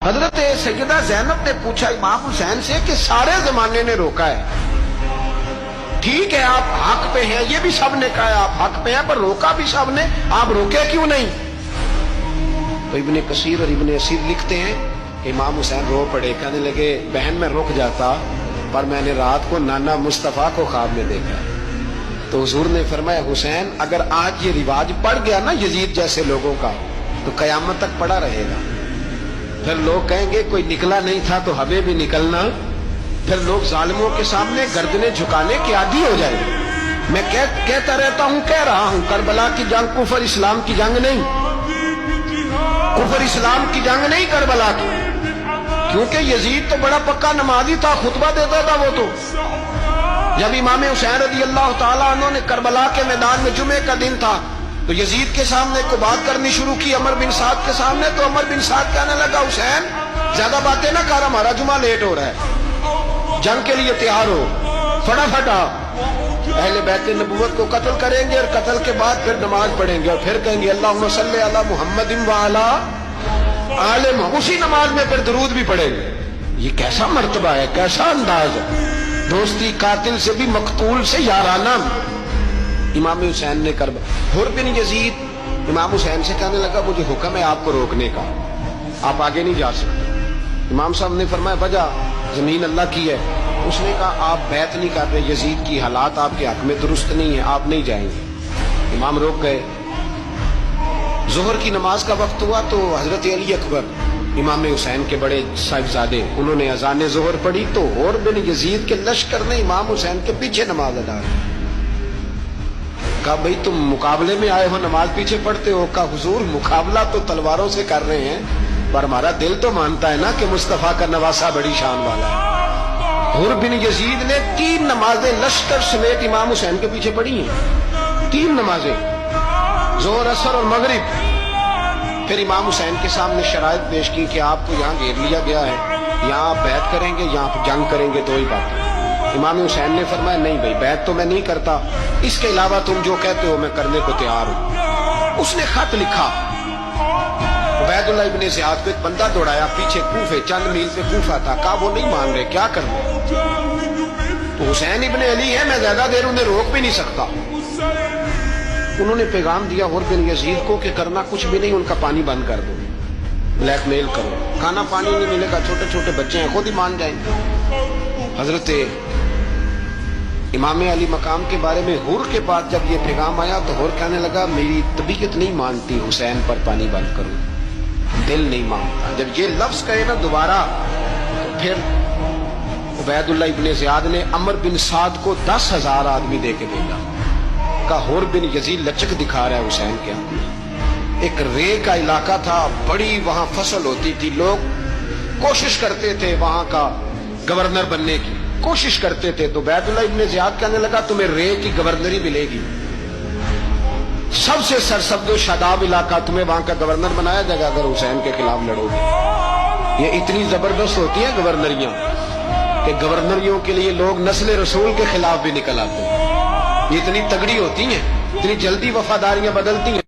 حضرت سیدہ زینب نے پوچھا امام حسین سے کہ سارے زمانے نے روکا ہے، ٹھیک ہے آپ حق پہ ہیں، یہ بھی سب نے کہا ہے آپ حق پہ ہیں، پر روکا بھی سب نے، آپ روکے کیوں نہیں؟ تو ابن کثیر اور ابن اسیر لکھتے ہیں امام حسین رو پڑے، کہنے لگے بہن میں رک جاتا پر میں نے رات کو نانا مصطفیٰ کو خواب میں دیکھا۔ تو حضور نے فرمایا حسین اگر آج یہ رواج پڑ گیا نا یزید جیسے لوگوں کا تو قیامت تک پڑا رہے گا، پھر لوگ کہیں گے کوئی نکلا نہیں تھا تو ہمیں بھی نکلنا، پھر لوگ ظالموں کے سامنے گردنیں جھکانے کے عادی ہو جائیں گے۔ میں کہتا رہتا ہوں، کہہ رہا ہوں، کربلا کی جنگ کفر اسلام کی جنگ نہیں، کفر اسلام کی جنگ نہیں کربلا کی، کیونکہ یزید تو بڑا پکا نمازی تھا، خطبہ دیتا تھا وہ تو۔ جب امام حسین رضی اللہ تعالیٰ عنہ نے کربلا کے میدان میں جمعے کا دن تھا تو یزید کے سامنے کو بات کرنی شروع کی عمر بن سعد کے سامنے، تو عمر بن سعد کہنے لگا حسین زیادہ باتیں نہ کر، ہمارا جمعہ لیٹ ہو رہا ہے، جنگ کے لیے تیار ہو، فٹافٹ آ، اہل بیت نبوت کو قتل کریں گے اور قتل کے بعد پھر نماز پڑھیں گے اور پھر کہیں گے اللہم صلی علی محمد وعلی آل محمد، اسی نماز میں پھر درود بھی پڑھیں گے۔ یہ کیسا مرتبہ ہے، کیسا انداز ہے، دوستی قاتل سے بھی مقتول سے یارانہ۔ امام حسین نے حر بن یزید امام حسین سے کہنے لگا مجھے حکم ہے آپ کو روکنے کا، آپ آگے نہیں جا سکتے۔ امام صاحب نے فرمایا وجہ زمین اللہ کی ہے، اس نے کہا آپ بیعت نہیں کر رہے، یزید کی حالات آپ کے حق میں درست نہیں ہیں، آپ نہیں جائیں گے۔ امام روک گئے۔ ظہر کی نماز کا وقت ہوا تو حضرت علی اکبر امام حسین کے بڑے صاحبزادے انہوں نے اذان ظہر پڑھی تو حر بن یزید کے لشکر نے امام حسین کے پیچھے نماز ادا کی۔ کہا بھئی تم مقابلے میں آئے ہو نماز پیچھے پڑھتے ہو؟ کہا حضور مقابلہ تو تلواروں سے کر رہے ہیں پر ہمارا دل تو مانتا ہے نا کہ مصطفیٰ کا نواسہ بڑی شان والا ہے۔ حر بن یزید نے 3 نمازیں لشکر سمیت امام حسین کے پیچھے پڑھی ہیں، 3 نمازیں، ظہر اثر اور مغرب۔ پھر امام حسین کے سامنے شرائط پیش کی کہ آپ کو یہاں گھیر لیا گیا ہے، یہاں آپ بیعت کریں گے، یہاں جنگ کریں گے، دو ہی باتیں۔ امام حسین نے فرمایا نہیں بھائی بیعت تو میں نہیں کرتا، اس کے علاوہ تم جو کہتے ہو میں کرنے کو تیار ہوں۔ اس نے خط لکھا، عبید اللہ ابن زیاد کو ایک بندہ دوڑایا پیچھے کوفے، چند میل پہ کوفہ تھا، کہا وہ نہیں مان رہے، کیا کرنا؟ تو حسین ابن علی ہے، میں زیادہ دیر انہیں روک بھی نہیں سکتا۔ انہوں نے پیغام دیا حر بن یزید کو کہ کرنا کچھ بھی نہیں، ان کا پانی بند کر دو، بلیک میل کرو، کھانا پانی نہیں ملے گا، چھوٹے چھوٹے بچے ہیں خود ہی مان جائیں گے۔ حضرت امام علی مقام کے بارے میں حر کے پاس جب یہ پیغام آیا تو حر کہنے لگا میری طبیعت نہیں مانتی حسین پر پانی بند کروں، دل نہیں مانتا۔ جب یہ لفظ کہے نا دوبارہ تو پھر عبید اللہ ابن زیاد نے عمر بن سعد کو 10,000 آدمی دے کے بھیجا، کہا حر بن یزید لچک دکھا رہا ہے حسین کے ہاتھ۔ ایک رے کا علاقہ تھا، بڑی وہاں فصل ہوتی تھی، لوگ کوشش کرتے تھے وہاں کا گورنر بننے کی، کوشش کرتے تھے۔ تو عبید اللہ ابن زیاد کہنے لگا تمہیں رے کی گورنری ملے گی، سب سے سرسبز و شاداب علاقہ، تمہیں وہاں کا گورنر بنایا جائے گا اگر حسین کے خلاف لڑو گے۔ یہ اتنی زبردست ہوتی ہیں گورنریاں کہ گورنریوں کے لیے لوگ نسل رسول کے خلاف بھی نکل آتے ہیں، یہ اتنی تگڑی ہوتی ہیں، اتنی جلدی وفاداریاں بدلتی ہیں۔